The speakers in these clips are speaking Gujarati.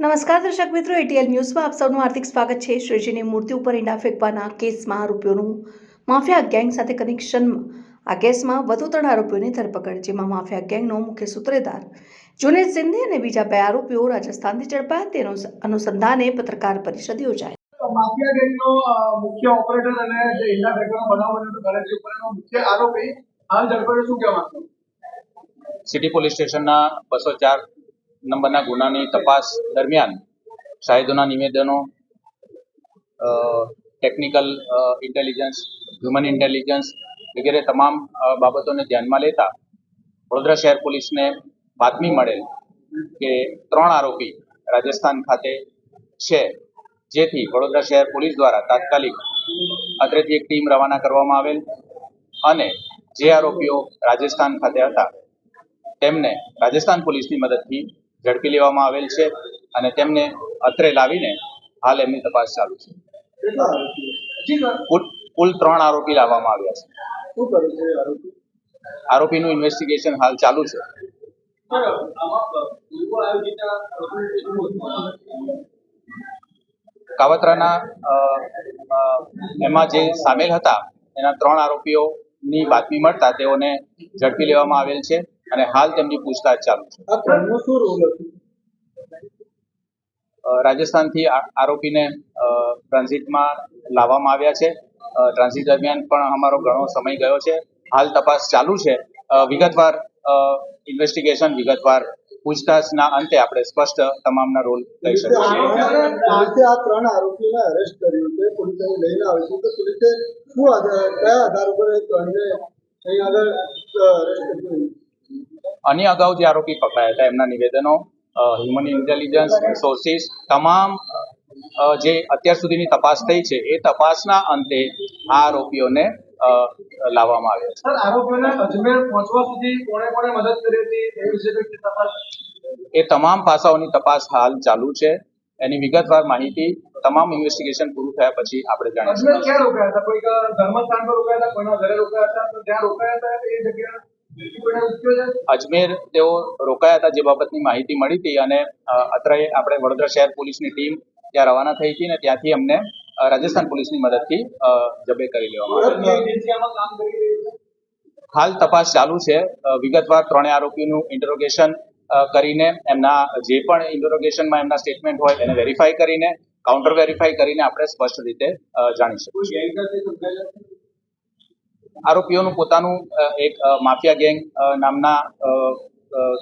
નમસ્કાર દર્શક મિત્રો, એટીએલ ન્યૂઝમાં આપ સૌનું હાર્દિક સ્વાગત છે। શ્રીજીની મૂર્તિ ઉપર ઈંડા ફેંકવાના કેસમાં આરોપીઓનું માફિયા ગેંગ સાથે કનેક્શન। આ કેસમાં વધુ 3 આરોપીઓની ધરપકડ, જેમાં માફિયા ગેંગનો મુખ્ય સૂત્રધાર જુનેદ સિંધી અને બીજા 2 આરોપીઓ રાજસ્થાનથી ઝડપાયા। તેનો અનુસંધાને પત્રકાર પરિષદ યોજાઈ। માફિયા ગેંગનો મુખ્ય ઓપરેટર અને જે ઈંડા ફેંકવાનો બનાવ બન્યો હતો ગણેશ ઉપરનો મુખ્ય આરોપી હાલ ઝડપાયો, શું કહેવા માંગો? સિટી પોલીસ સ્ટેશનના 204 નંબરના ગુનાની તપાસ દરમિયાન શાહિદોના નિવેદનો, ટેકનિકલ ઇન્ટેલિજન્સ, હ્યુમન ઇન્ટેલિજન્સ વગેરે તમામ બાબતોને ધ્યાનમાં લેતા વડોદરા શહેર પોલીસને બાતમી મળેલ કે 3 આરોપી રાજસ્થાન ખાતે છે, જેથી વડોદરા શહેર પોલીસ દ્વારા તાત્કાલિક અત્રેથી એક ટીમ રવાના કરવામાં આવેલ અને જે આરોપીઓ રાજસ્થાન ખાતે હતા તેમને રાજસ્થાન પોલીસની મદદથી ઝડપી લેવામાં આવેલ છે અને તેમને અત્રે લાવીને હાલ એમની તપાસ ચાલુ છે। કુલ 3 આરોપી લાવવામાં આવ્યા છે। આરોપીનું ઇન્વેસ્ટિગેશન હાલ ચાલુ છે। કાવતરાના એમાં જે સામેલ હતા એના 3 આરોપીઓની બાતમી મળતા તેઓને ઝડપી લેવામાં આવેલ છે અને હાલ તેમની પૂછતાછ ચાલુ છે। રાજસ્થાનથી આરોપીને ટ્રાન્ઝિટમાં લાવવામાં આવ્યા છે। ટ્રાન્ઝિટ દરમિયાન પણ અમારો ઘણો સમય ગયો છે। હાલ તપાસ ચાલુ છે। વિગતવાર ઇન્વેસ્ટિગેશન, વિગતવાર પૂછતાછના અંતે આપણે સ્પષ્ટ તમામના રોલ લઈ શકીએ છીએ। આ 3 આરોપીઓને અરેસ્ટ કર્યું છે, પોલીસે લઈને આવી છે, તો પોલીસે કયા આધાર ઉપર અહીં આગળ અરેસ્ટ કર્યું? આની અગાઉ જે આરોપી પકડાયા હતા એમના નિવેદનો, હ્યુમન ઇન્ટેલિજન્સ, સોર્સિસ, તમામ જે અત્યાર સુધીની તપાસ થઈ છે એ તપાસના અંતે આ આરોપીઓને લાવવામાં આવ્યા છે। સર, આરોપીઓને અજમેર પહોંચવા સુધી કોણે મદદ કરી હતી એ વિશે તપાસ? એ તમામ પાસાઓની તપાસ હાલ ચાલુ છે। એની વિગતવાર માહિતી તમામ ઇન્વેસ્ટિગેશન પૂરું થયા પછી આપણે જાણીશું। અજમેર ક્યાં રોકાયા હતા? કોઈ ધર્મસ્થાન પર રોકાયા હતા, કોઈના ઘરે રોકાયા હતા? તો જ્યાં રોકાયા હતા એ જગ્યા અજમેર તેઓ રોકાયા હતા, જે બાબતની માહિતી મળી હતી અને અત્રે આપણે વડોદરા શહેર પોલીસની ટીમ ત્યાં રવાના થઈ હતી અને ત્યાંથી અમને રાજસ્થાન પોલીસની મદદથી જબે કરી લેવામાં આવી। હાલ તપાસ ચાલુ છે। વિગતવાર 3 આરોપીનું ઇન્ટરોગેશન કરીને એમના જે પણ ઇન્ટરોગેશનમાં એમના સ્ટેટમેન્ટ હોય એને વેરીફાઈ કરીને, કાઉન્ટર વેરીફાઈ કરીને આપણે સ્પષ્ટ રીતે જાણી શકીએ છીએ। આરોપીઓનું પોતાનું એક માફિયા ગેંગ નામના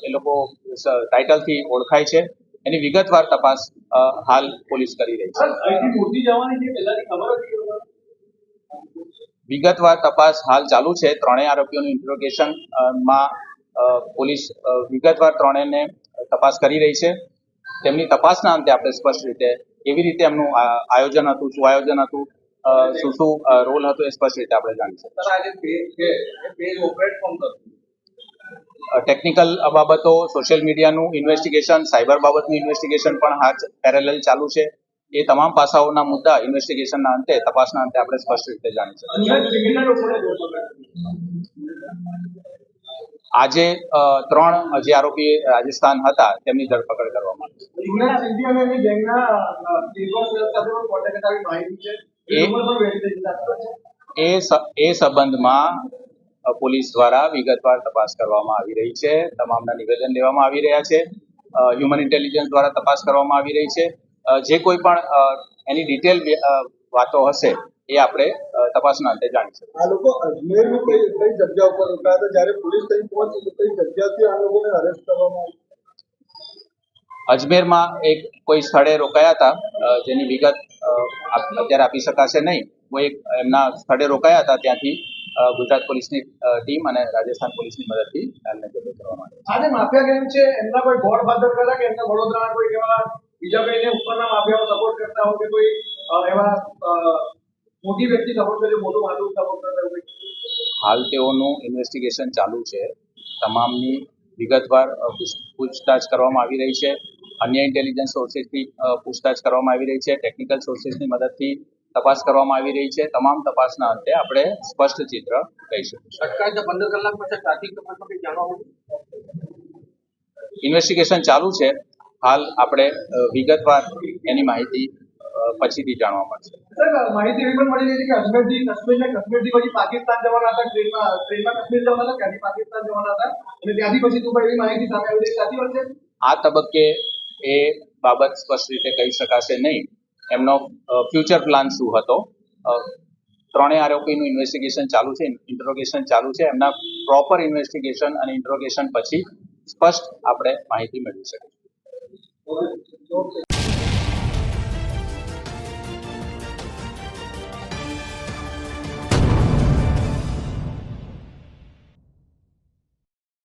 એ લોકો ટાઇટલથી ઓળખાય છે। એની વિગતવાર તપાસ હાલ પોલીસ કરી રહી છે। વિગતવાર તપાસ હાલ ચાલુ છે। 3 આરોપીઓનું ઇન્ટરોગેશનમાં પોલીસ વિગતવાર 3ને તપાસ કરી રહી છે। તેમની તપાસના અંતે આપણે સ્પષ્ટ રીતે કેવી રીતે એમનું આયોજન હતું, શું આયોજન હતું, શું રોલ હતો એ સ્પષ્ટ રીતે આપણે જાણી શકીએ। ટેકનિકલ બાબતો, સોશિયલ મીડિયાનું ઇન્વેસ્ટિગેશન, સાયબર બાબતનું ઇન્વેસ્ટિગેશન પણ હાલ પેરેલલ ચાલુ છે। એ તમામ પાસાઓના મુદ્દા ઇન્વેસ્ટિગેશનના અંતે, તપાસના અંતે આપણે સ્પષ્ટ રીતે જાણી શકીએ। આજે 3 જે આરોપી રાજસ્થાન હતા તેમની ધરપકડ કરવામાં આવી છે। એ સંબંધમાં પોલીસ દ્વારા વિગતવાર તપાસ કરવામાં આવી રહી છે। તમામના નિવેદન લેવામાં આવી રહ્યા છે। હ્યુમન ઇન્ટેલિજન્સ દ્વારા તપાસ કરવામાં આવી રહી છે। જે કોઈ પણ એની ડિટેલ વાતો હશે એ આપણે તપાસના અંતે જાણી શકીએ। આ લોકો અજમેરની કઈ જગ્યા ઉપર રોકાયા હતા? જ્યારે પોલીસ અહીં પહોંચી તો કઈ જગ્યાથી આ લોકોને અરેસ્ટ કરવામાં આવ્યા? અજમેરમાં એક કોઈ સ્થળે રોકાયા હતા, જેની વિગત અત્યારે આપી શકાશે નહીં। કોઈ એક એમના સ્થળે રોકાયા હતા, ત્યાંથી ગુજરાત પોલીસની ટીમ અને રાજસ્થાન પોલીસની મદદથી એમને જબ્બે કરવામાં આવ્યા। આજે માફિયા ગેંગ છે, એમના કોઈ ગોડફાધર ખરા કે એમના વડોદરાના કોઈ એવા બીજા કોઈને ઉપરના માફિયાઓ સપોર્ટ કરતા હોય કે કોઈ એવા મોટી વ્યક્તિ સપોર્ટ કરે, મોટું માથું સપોર્ટ કરતા હોય? હાલ તેઓનું ઇન્વેસ્ટિગેશન ચાલુ છે। તમામની વિગતવાર પૂછતાછ કરવામાં આવી રહી છે। અન્ય ઇન્ટેલિજન્સ સોર્સિસથી પૂછતાછ કરવામાં આવી રહી છે। ટેકનિકલ સોર્સિસની મદદથી તપાસ કરવામાં આવી રહી છે। તમામ તપાસના અંતે આપણે સ્પષ્ટ ચિત્ર કહી શકીશું। 15 કલાક પછી ટ્રાફિક તપાસમાં કંઈ જાણવા મળ્યું? ઇન્વેસ્ટિગેશન ચાલુ છે। હાલ આપણે વિગતવાર એની માહિતી પછીથી જાણવા મળશે. સર માહિતી એવી પણ મળી રહી છે કે કાશ્મીરથી પછી પાકિસ્તાન જવાના હતા, ટ્રેનમાં કાશ્મીર જવાના હતા, ત્યાંથી પાકિસ્તાન જવાના હતા અને ત્યાંથી પછી દુબઈ, એવી માહિતી સામે આવી રહી છે. સાચી વાત છે? આ તબક્કે એ બાબત સ્પષ્ટ રીતે કહી શકાશે નહીં. એમનો ફ્યુચર પ્લાન શું હતો. ત્રણેય આરોપીનું ઇન્વેસ્ટિગેશન ચાલુ છે, ઇન્ટ્રોગેશન ચાલુ છે. એમના પ્રોપર ઇન્વેસ્ટિગેશન અને ઇન્ટ્રોગેશન પછી સ્પષ્ટ આપણે માહિતી મેળવી શકીશું.